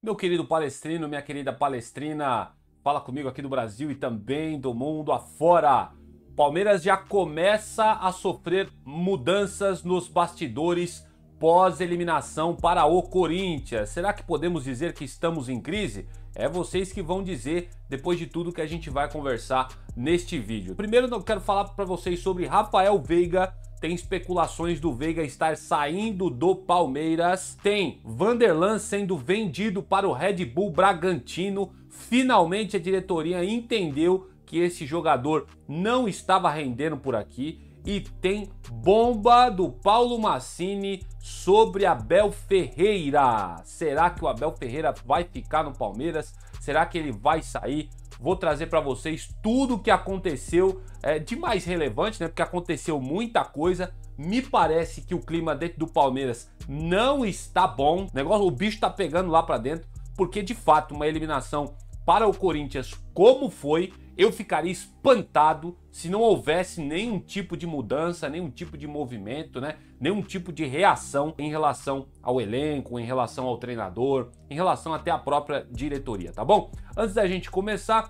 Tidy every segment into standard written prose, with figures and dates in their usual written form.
Meu querido palestrino, minha querida palestrina, fala comigo aqui do Brasil e também do mundo afora. Palmeiras já começa a sofrer mudanças nos bastidores pós-eliminação para o Corinthians. Será que podemos dizer que estamos em crise? É vocês que vão dizer depois de tudo que a gente vai conversar neste vídeo. Primeiro eu quero falar para vocês sobre Rafael Veiga. Tem especulações do Veiga estar saindo do Palmeiras. Tem Vanderlan sendo vendido para o Red Bull Bragantino. Finalmente a diretoria entendeu que esse jogador não estava rendendo por aqui. E tem bomba do Paulo Massini sobre Abel Ferreira. Será que o Abel Ferreira vai ficar no Palmeiras? Será que ele vai sair? Vou trazer para vocês tudo o que aconteceu de mais relevante, né? Porque aconteceu muita coisa. Me parece que o clima dentro do Palmeiras não está bom. O bicho tá pegando lá para dentro, porque de fato uma eliminação para o Corinthians como foi, eu ficaria espantado se não houvesse nenhum tipo de mudança, nenhum tipo de movimento, né? Nenhum tipo de reação em relação ao elenco, em relação ao treinador, em relação até à própria diretoria, tá bom? Antes da gente começar,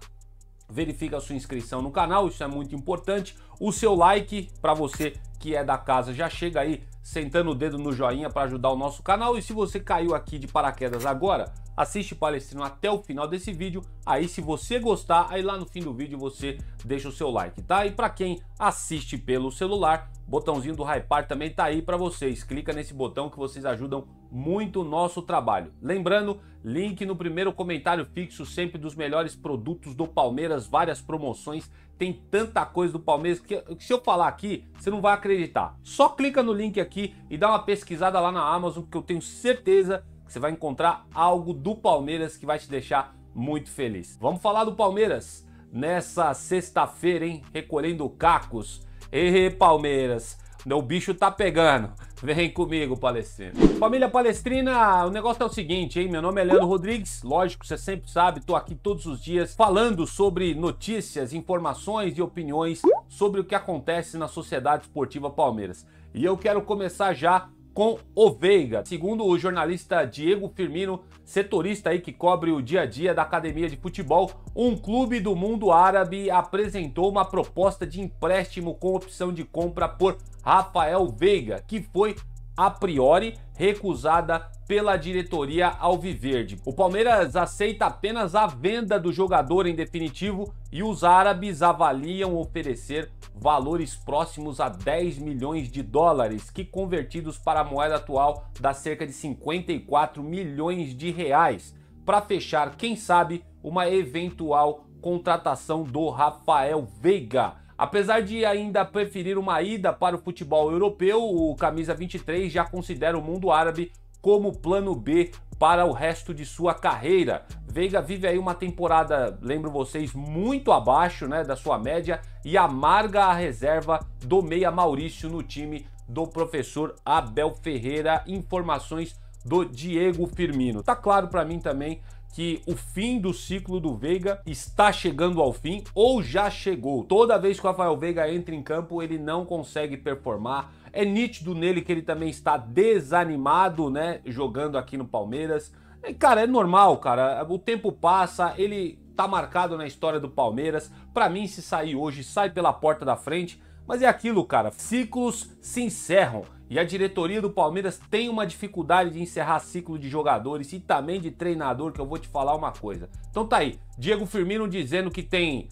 verifica a sua inscrição no canal, isso é muito importante. O seu like, para você que é da casa, já chega aí sentando o dedo no joinha para ajudar o nosso canal. E se você caiu aqui de paraquedas agora, assiste Palestrino até o final desse vídeo. Aí se você gostar, aí lá no fim do vídeo você deixa o seu like, tá? E para quem assiste pelo celular, botãozinho do Hypar também tá aí para vocês. Clica nesse botão que vocês ajudam muito o nosso trabalho. Lembrando, link no primeiro comentário fixo, sempre dos melhores produtos do Palmeiras, várias promoções. Tem tanta coisa do Palmeiras que se eu falar aqui, você não vai acreditar. Só clica no link aqui e dá uma pesquisada lá na Amazon, que eu tenho certeza que você vai encontrar algo do Palmeiras que vai te deixar muito feliz. Vamos falar do Palmeiras nessa sexta-feira, hein? Recolhendo cacos. Ê, Palmeiras, o bicho tá pegando. Vem comigo, Palestrina. Família Palestrina, o negócio é o seguinte, hein? Meu nome é Leandro Rodrigues, lógico, você sempre sabe, tô aqui todos os dias falando sobre notícias, informações e opiniões sobre o que acontece na Sociedade Esportiva Palmeiras. E eu quero começar já com o Veiga. Segundo o jornalista Diego Firmino, setorista aí que cobre o dia a dia da academia de futebol, um clube do mundo árabe apresentou uma proposta de empréstimo com opção de compra por Rafael Veiga, que foi a priori recusada pela diretoria alviverde. O Palmeiras aceita apenas a venda do jogador em definitivo e os árabes avaliam oferecer valores próximos a 10 milhões de dólares, que convertidos para a moeda atual dá cerca de 54 milhões de reais, para fechar, quem sabe, uma eventual contratação do Rafael Veiga. Apesar de ainda preferir uma ida para o futebol europeu, o camisa 23 já considera o mundo árabe como plano B para o resto de sua carreira. Veiga vive aí uma temporada, lembro vocês, muito abaixo, né, da sua média e amarga a reserva do meia Maurício no time do professor Abel Ferreira. Informações do Diego Firmino. Tá claro para mim também que o fim do ciclo do Veiga está chegando ao fim ou já chegou. Toda vez que o Rafael Veiga entra em campo, ele não consegue performar. É nítido nele que ele também está desanimado, né, jogando aqui no Palmeiras. E, cara, é normal, cara. O tempo passa, ele tá marcado na história do Palmeiras. Para mim, se sair hoje, sai pela porta da frente. Mas é aquilo, cara, ciclos se encerram e a diretoria do Palmeiras tem uma dificuldade de encerrar ciclo de jogadores e também de treinador, que eu vou te falar uma coisa. Então tá aí, Diego Firmino dizendo que tem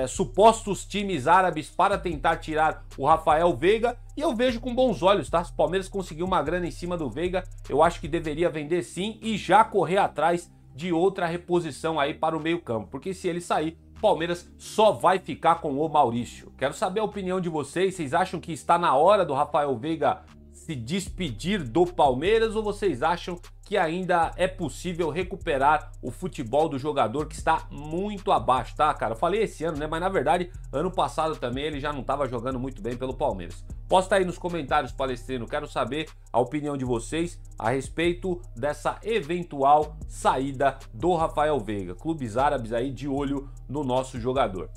supostos times árabes para tentar tirar o Rafael Veiga e eu vejo com bons olhos, tá? Se o Palmeiras conseguiu uma grana em cima do Veiga, eu acho que deveria vender sim e já correr atrás de outra reposição aí para o meio campo, porque se ele sair, Palmeiras só vai ficar com o Maurício. Quero saber a opinião de vocês. Vocês acham que está na hora do Rafael Veiga se despedir do Palmeiras ou vocês acham que ainda é possível recuperar o futebol do jogador que está muito abaixo, tá, cara? Eu falei esse ano, né? Mas na verdade, ano passado também ele já não estava jogando muito bem pelo Palmeiras. Posta aí nos comentários, Palestrino, quero saber a opinião de vocês a respeito dessa eventual saída do Rafael Veiga. Clubes árabes aí de olho no nosso jogador.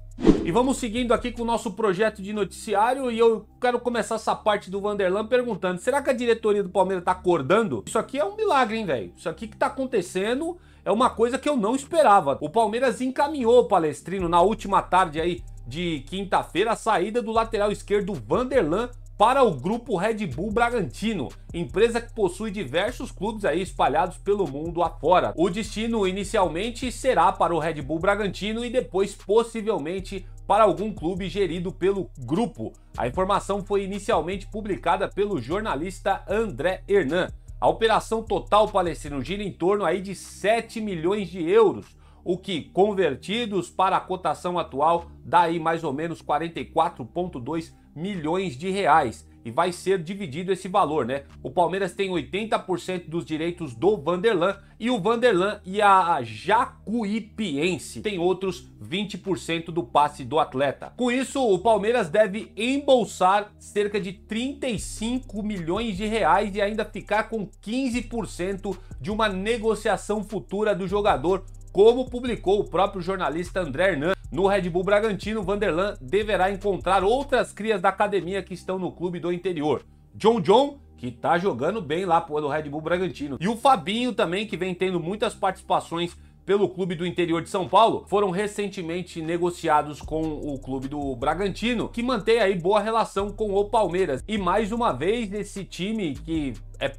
E vamos seguindo aqui com o nosso projeto de noticiário e eu quero começar essa parte do Vanderlan perguntando, será que a diretoria do Palmeiras tá acordando? Isso aqui é um milagre, hein, velho? Isso aqui que tá acontecendo é uma coisa que eu não esperava. O Palmeiras encaminhou, Palestrino, na última tarde aí de quinta-feira a saída do lateral esquerdo Vanderlan para o grupo Red Bull Bragantino, empresa que possui diversos clubes aí espalhados pelo mundo afora. O destino inicialmente será para o Red Bull Bragantino e depois possivelmente para algum clube gerido pelo grupo. A informação foi inicialmente publicada pelo jornalista André Hernan. A operação total, Palestrino, gira em torno aí de 7 milhões de euros, o que, convertidos para a cotação atual, dá aí mais ou menos 44,2 milhões de reais. E vai ser dividido esse valor, né? O Palmeiras tem 80% dos direitos do Vanderlan e o Vanderlan e a Jacuipiense tem outros 20% do passe do atleta. Com isso, o Palmeiras deve embolsar cerca de 35 milhões de reais e ainda ficar com 15% de uma negociação futura do jogador, como publicou o próprio jornalista André Hernan. No Red Bull Bragantino, Vanderlan deverá encontrar outras crias da academia que estão no clube do interior. John, que tá jogando bem lá no Red Bull Bragantino. E o Fabinho também, que vem tendo muitas participações pelo clube do interior de São Paulo, foram recentemente negociados com o clube do Bragantino, que mantém aí boa relação com o Palmeiras. E mais uma vez, esse time que é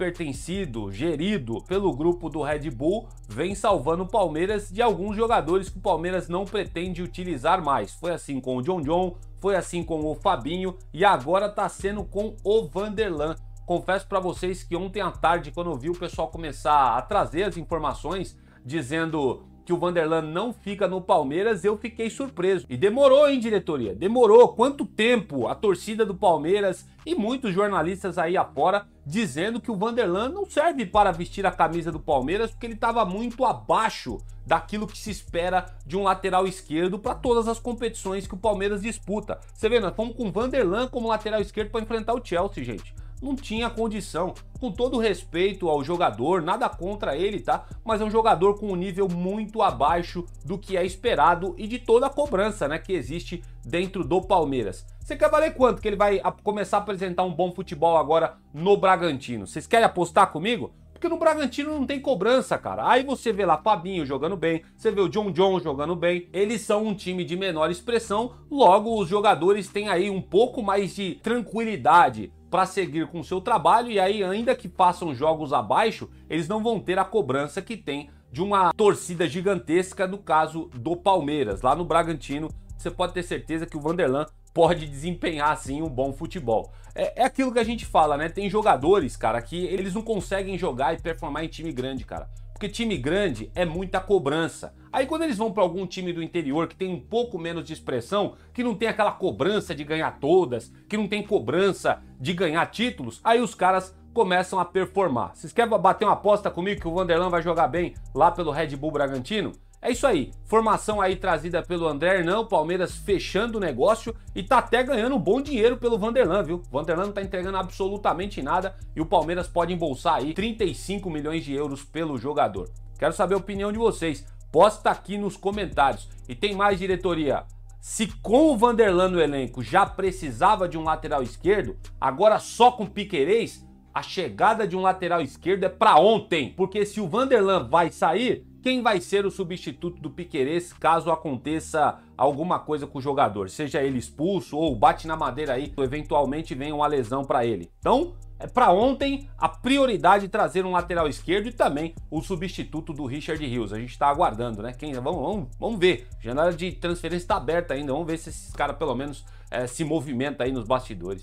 gerido pelo grupo do Red Bull, vem salvando o Palmeiras de alguns jogadores que o Palmeiras não pretende utilizar mais. Foi assim com o John, foi assim com o Fabinho e agora tá sendo com o Vanderlan. Confesso para vocês que ontem à tarde, quando eu vi o pessoal começar a trazer as informações dizendo que o Vanderlan não fica no Palmeiras, eu fiquei surpreso. E demorou, hein, diretoria? Demorou. Quanto tempo a torcida do Palmeiras e muitos jornalistas aí afora dizendo que o Vanderlan não serve para vestir a camisa do Palmeiras porque ele estava muito abaixo daquilo que se espera de um lateral esquerdo para todas as competições que o Palmeiras disputa. Você vê, nós fomos com o Vanderlan como lateral esquerdo para enfrentar o Chelsea, gente. Não tinha condição, com todo respeito ao jogador, nada contra ele, tá? Mas é um jogador com um nível muito abaixo do que é esperado e de toda a cobrança, né, que existe dentro do Palmeiras. Você quer valer quanto que ele vai começar a apresentar um bom futebol agora no Bragantino? Vocês querem apostar comigo? Porque no Bragantino não tem cobrança, cara. Aí você vê lá Fabinho jogando bem, você vê o John jogando bem. Eles são um time de menor expressão, logo os jogadores têm aí um pouco mais de tranquilidade para seguir com o seu trabalho e aí ainda que façam jogos abaixo, eles não vão ter a cobrança que tem de uma torcida gigantesca no caso do Palmeiras. Lá no Bragantino, você pode ter certeza que o Vanderlan pode desempenhar sim um bom futebol. É aquilo que a gente fala, né? Tem jogadores, cara, que eles não conseguem jogar e performar em time grande, cara. Porque time grande é muita cobrança. Aí quando eles vão para algum time do interior que tem um pouco menos de expressão, que não tem aquela cobrança de ganhar todas, que não tem cobrança de ganhar títulos, aí os caras começam a performar. Vocês querem bater uma aposta comigo que o Vanderlan vai jogar bem lá pelo Red Bull Bragantino? É isso aí, formação aí trazida pelo André Hernan, o Palmeiras fechando o negócio e tá até ganhando um bom dinheiro pelo Vanderlan, viu? O Vanderlan não tá entregando absolutamente nada e o Palmeiras pode embolsar aí 35 milhões de euros pelo jogador. Quero saber a opinião de vocês, posta aqui nos comentários. E tem mais, diretoria. Se com o Vanderlan no elenco já precisava de um lateral esquerdo, agora só com Piquerez, a chegada de um lateral esquerdo é pra ontem. Porque se o Vanderlan vai sair, quem vai ser o substituto do Piquerez caso aconteça alguma coisa com o jogador? Seja ele expulso ou bate na madeira aí, eventualmente venha uma lesão para ele. Então, é para ontem a prioridade trazer um lateral esquerdo e também o substituto do Richard Rios. A gente tá aguardando, né? Vamos ver. A janela de transferência tá aberta ainda. Vamos ver se esses caras pelo menos se movimentam aí nos bastidores.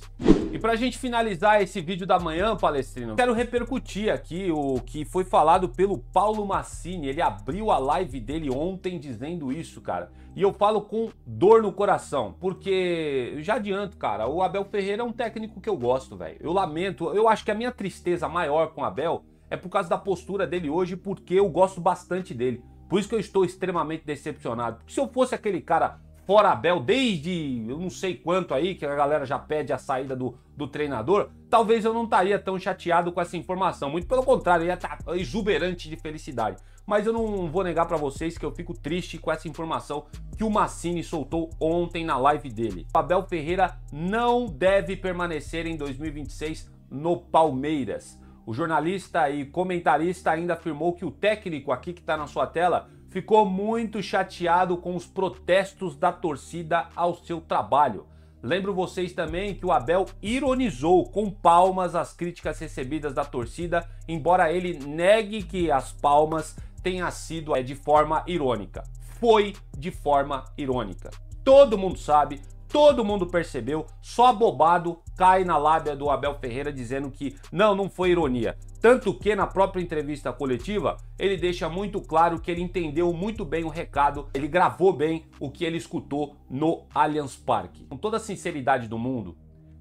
E pra gente finalizar esse vídeo da manhã, Palestrino, quero repercutir aqui o que foi falado pelo Paulo Massini. Ele abriu a live dele ontem dizendo isso, cara. E eu falo com dor no coração, porque eu já adianto, cara, o Abel Ferreira é um técnico que eu gosto, velho. Eu lamento, eu acho que a minha tristeza maior com o Abel é por causa da postura dele hoje, porque eu gosto bastante dele. Por isso que eu estou extremamente decepcionado. Porque se eu fosse aquele cara fora Abel desde eu não sei quanto aí, que a galera já pede a saída do treinador, talvez eu não estaria tão chateado com essa informação. Muito pelo contrário, eu ia estar exuberante de felicidade. Mas eu não vou negar para vocês que eu fico triste com essa informação que o Massini soltou ontem na live dele. O Abel Ferreira não deve permanecer em 2026 no Palmeiras. O jornalista e comentarista ainda afirmou que o técnico aqui que está na sua tela ficou muito chateado com os protestos da torcida ao seu trabalho. Lembro vocês também que o Abel ironizou com palmas as críticas recebidas da torcida, embora ele negue que as palmas tenha sido de forma irônica. Foi de forma irônica. Todo mundo sabe, todo mundo percebeu, só bobado cai na lábia do Abel Ferreira dizendo que não foi ironia. Tanto que na própria entrevista coletiva ele deixa muito claro que ele entendeu muito bem o recado, ele gravou bem o que ele escutou no Allianz Parque. Com toda a sinceridade do mundo,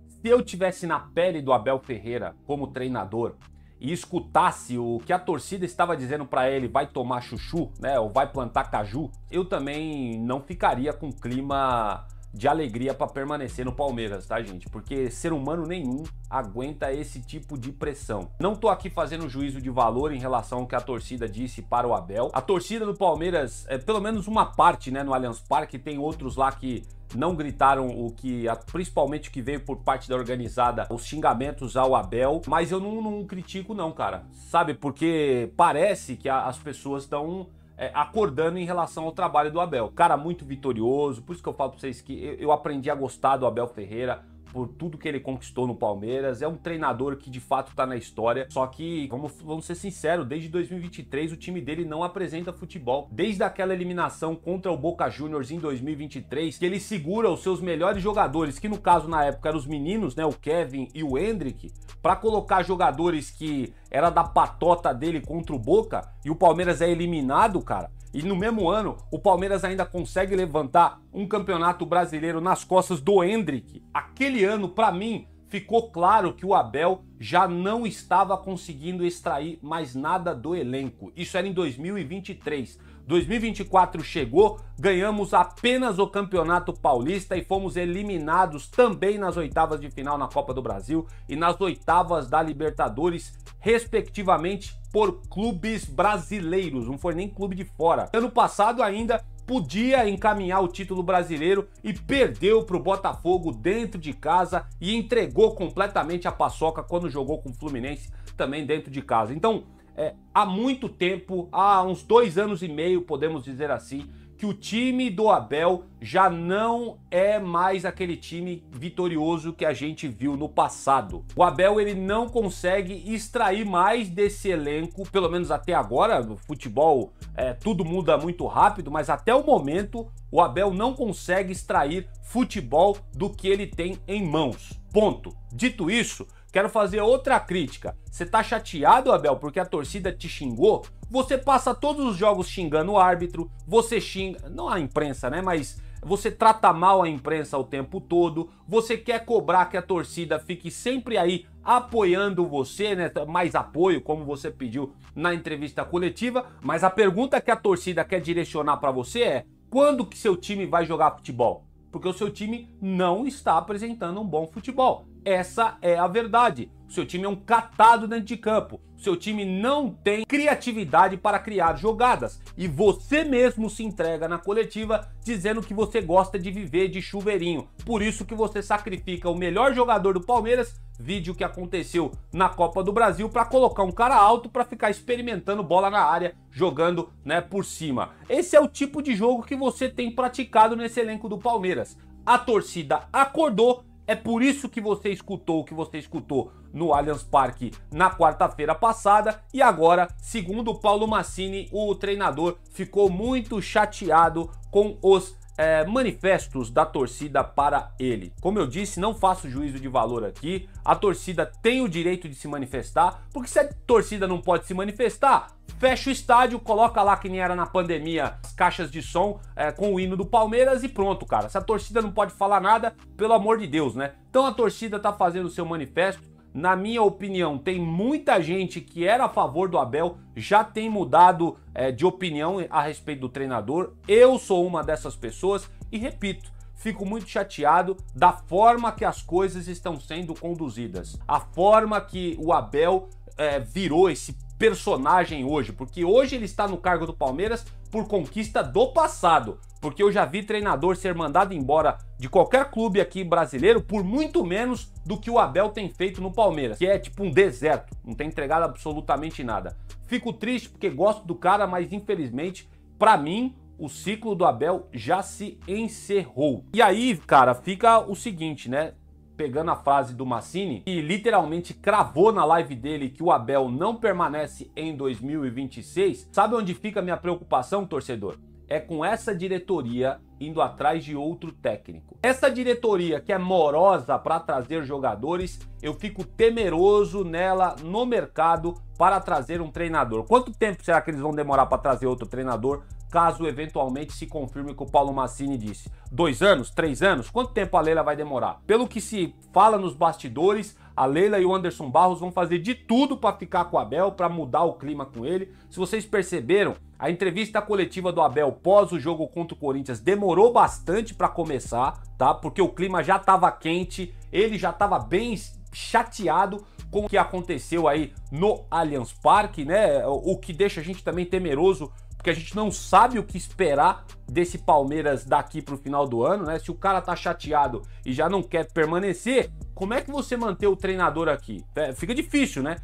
se eu tivesse na pele do Abel Ferreira como treinador e escutasse o que a torcida estava dizendo para ele, vai tomar chuchu, né, ou vai plantar caju, eu também não ficaria com clima de alegria para permanecer no Palmeiras, tá, gente? Porque ser humano nenhum aguenta esse tipo de pressão. Não tô aqui fazendo juízo de valor em relação ao que a torcida disse para o Abel. A torcida do Palmeiras, pelo menos uma parte, né, no Allianz Parque, tem outros lá que não gritaram o que, principalmente o que veio por parte da organizada, os xingamentos ao Abel, mas eu não critico não, cara, sabe? Porque parece que as pessoas estão acordando em relação ao trabalho do Abel. Cara muito vitorioso, por isso que eu falo pra vocês que eu aprendi a gostar do Abel Ferreira, por tudo que ele conquistou no Palmeiras. É um treinador que de fato tá na história, só que, vamos ser sinceros, desde 2023 o time dele não apresenta futebol. Desde aquela eliminação contra o Boca Juniors em 2023, que ele segura os seus melhores jogadores, que no caso na época eram os meninos, né, o Kevin e o Endrick, para colocar jogadores que era da patota dele contra o Boca, e o Palmeiras é eliminado, cara. E no mesmo ano, o Palmeiras ainda consegue levantar um campeonato brasileiro nas costas do Endrick. Aquele ano, para mim, ficou claro que o Abel já não estava conseguindo extrair mais nada do elenco. Isso era em 2023. 2024 chegou, ganhamos apenas o Campeonato Paulista e fomos eliminados também nas oitavas de final na Copa do Brasil e nas oitavas da Libertadores, respectivamente, por clubes brasileiros, não foi nem clube de fora. Ano passado ainda podia encaminhar o título brasileiro e perdeu para o Botafogo dentro de casa e entregou completamente a paçoca quando jogou com o Fluminense também dentro de casa. Então, há muito tempo, há uns 2 anos e meio, podemos dizer assim, que o time do Abel já não é mais aquele time vitorioso que a gente viu no passado. O Abel, ele não consegue extrair mais desse elenco, pelo menos até agora. No futebol tudo muda muito rápido, mas até o momento o Abel não consegue extrair futebol do que ele tem em mãos. Ponto. Dito isso, quero fazer outra crítica. Você tá chateado, Abel, porque a torcida te xingou? Você passa todos os jogos xingando o árbitro, você xinga, não a imprensa, né, mas você trata mal a imprensa o tempo todo, você quer cobrar que a torcida fique sempre aí apoiando você, né, mais apoio, como você pediu na entrevista coletiva, mas a pergunta que a torcida quer direcionar para você é: quando que seu time vai jogar futebol? Porque o seu time não está apresentando um bom futebol. Essa é a verdade. O seu time é um catado dentro de campo. O seu time não tem criatividade para criar jogadas. E você mesmo se entrega na coletiva dizendo que você gosta de viver de chuveirinho. Por isso que você sacrifica o melhor jogador do Palmeiras, vídeo que aconteceu na Copa do Brasil, para colocar um cara alto para ficar experimentando bola na área, jogando, né, por cima. Esse é o tipo de jogo que você tem praticado nesse elenco do Palmeiras. A torcida acordou. É por isso que você escutou o que você escutou no Allianz Parque na quarta-feira passada. E agora, segundo o Paulo Massini, o treinador ficou muito chateado com os manifestos da torcida para ele. Como eu disse, não faço juízo de valor aqui. A torcida tem o direito de se manifestar, porque se a torcida não pode se manifestar, fecha o estádio, coloca lá que nem era na pandemia as caixas de som com o hino do Palmeiras e pronto, cara. Se a torcida não pode falar nada, pelo amor de Deus, né? Então a torcida tá fazendo o seu manifesto. Na minha opinião, tem muita gente que era a favor do Abel, já tem mudado de opinião a respeito do treinador. Eu sou uma dessas pessoas e, repito, fico muito chateado da forma que as coisas estão sendo conduzidas. A forma que o Abel virou esse personagem hoje, porque hoje ele está no cargo do Palmeiras por conquista do passado, porque eu já vi treinador ser mandado embora de qualquer clube aqui brasileiro por muito menos do que o Abel tem feito no Palmeiras, que é tipo um deserto, não tem entregado absolutamente nada. Fico triste porque gosto do cara, mas infelizmente, pra mim, o ciclo do Abel já se encerrou. E aí, cara, fica o seguinte, né? Pegando a frase do Massini, que literalmente cravou na live dele que o Abel não permanece em 2026, sabe onde fica a minha preocupação, torcedor? É com essa diretoria indo atrás de outro técnico. Essa diretoria que é morosa para trazer jogadores, eu fico temeroso nela no mercado para trazer um treinador. Quanto tempo será que eles vão demorar para trazer outro treinador, caso eventualmente se confirme o que o Paulo Massini disse? 2 anos? 3 anos? Quanto tempo a Leila vai demorar? Pelo que se fala nos bastidores, a Leila e o Anderson Barros vão fazer de tudo para ficar com o Abel, para mudar o clima com ele. Se vocês perceberam, a entrevista coletiva do Abel pós o jogo contra o Corinthians demorou bastante para começar, tá? Porque o clima já estava quente, ele já estava bem chateado com o que aconteceu aí no Allianz Parque, né? O que deixa a gente também temeroso, porque a gente não sabe o que esperar desse Palmeiras daqui pro final do ano, né? Se o cara tá chateado e já não quer permanecer, como é que você mantém o treinador aqui? Fica difícil, né?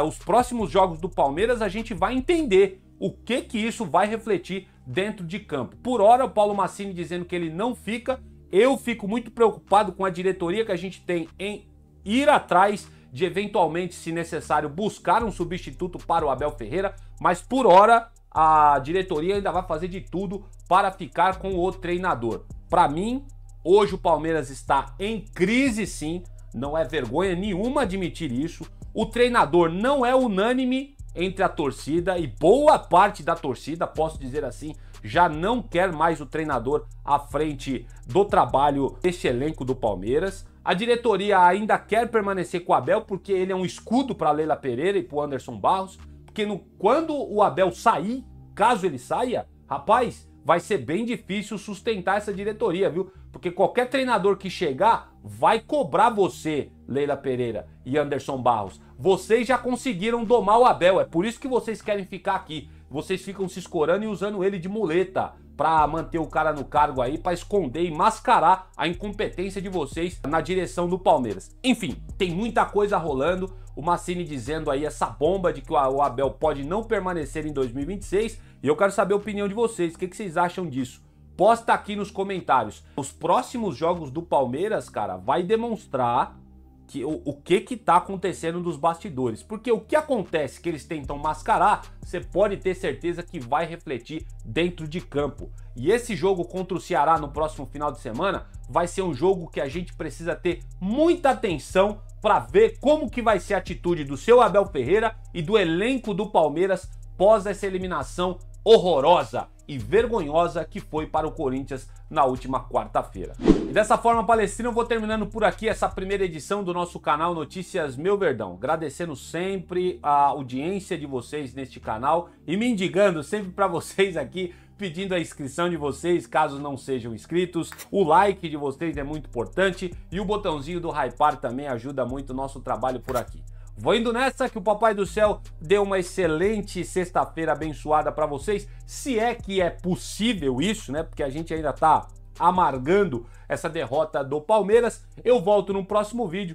Os próximos jogos do Palmeiras a gente vai entender o que isso vai refletir dentro de campo. Por hora, o Paulo Massini dizendo que ele não fica. Eu fico muito preocupado com a diretoria que a gente tem em ir atrás de eventualmente, se necessário, buscar um substituto para o Abel Ferreira, mas por hora a diretoria ainda vai fazer de tudo para ficar com o treinador. Para mim, hoje o Palmeiras está em crise sim, não é vergonha nenhuma admitir isso. O treinador não é unânime entre a torcida e boa parte da torcida, posso dizer assim, já não quer mais o treinador à frente do trabalho desse elenco do Palmeiras. A diretoria ainda quer permanecer com o Abel porque ele é um escudo para Leila Pereira e para o Anderson Barros, porque quando o Abel sair, caso ele saia, rapaz, vai ser bem difícil sustentar essa diretoria, viu? Porque qualquer treinador que chegar vai cobrar você, Leila Pereira e Anderson Barros. Vocês já conseguiram domar o Abel, é por isso que vocês querem ficar aqui. Vocês ficam se escorando e usando ele de muleta para manter o cara no cargo aí, para esconder e mascarar a incompetência de vocês na direção do Palmeiras. Enfim, tem muita coisa rolando. O Massini dizendo aí essa bomba de que o Abel pode não permanecer em 2026. E eu quero saber a opinião de vocês. O que vocês acham disso? Posta aqui nos comentários. Os próximos jogos do Palmeiras, cara, vai demonstrar que o que tá acontecendo nos bastidores. Porque o que acontece que eles tentam mascarar, você pode ter certeza que vai refletir dentro de campo. E esse jogo contra o Ceará no próximo final de semana vai ser um jogo que a gente precisa ter muita atenção para ver como que vai ser a atitude do seu Abel Ferreira e do elenco do Palmeiras pós essa eliminação horrorosa e vergonhosa que foi para o Corinthians na última quarta-feira. E dessa forma, Palestrina, eu vou terminando por aqui essa primeira edição do nosso canal Notícias Meu Verdão. Agradecendo sempre a audiência de vocês neste canal e me indigando sempre para vocês aqui, pedindo a inscrição de vocês, caso não sejam inscritos. O like de vocês é muito importante e o botãozinho do hypar também ajuda muito o nosso trabalho por aqui. Vou indo nessa, que o Papai do Céu dê uma excelente sexta-feira abençoada para vocês, se é que é possível isso, né? Porque a gente ainda tá amargando essa derrota do Palmeiras. Eu volto no próximo vídeo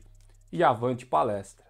e avante palestra.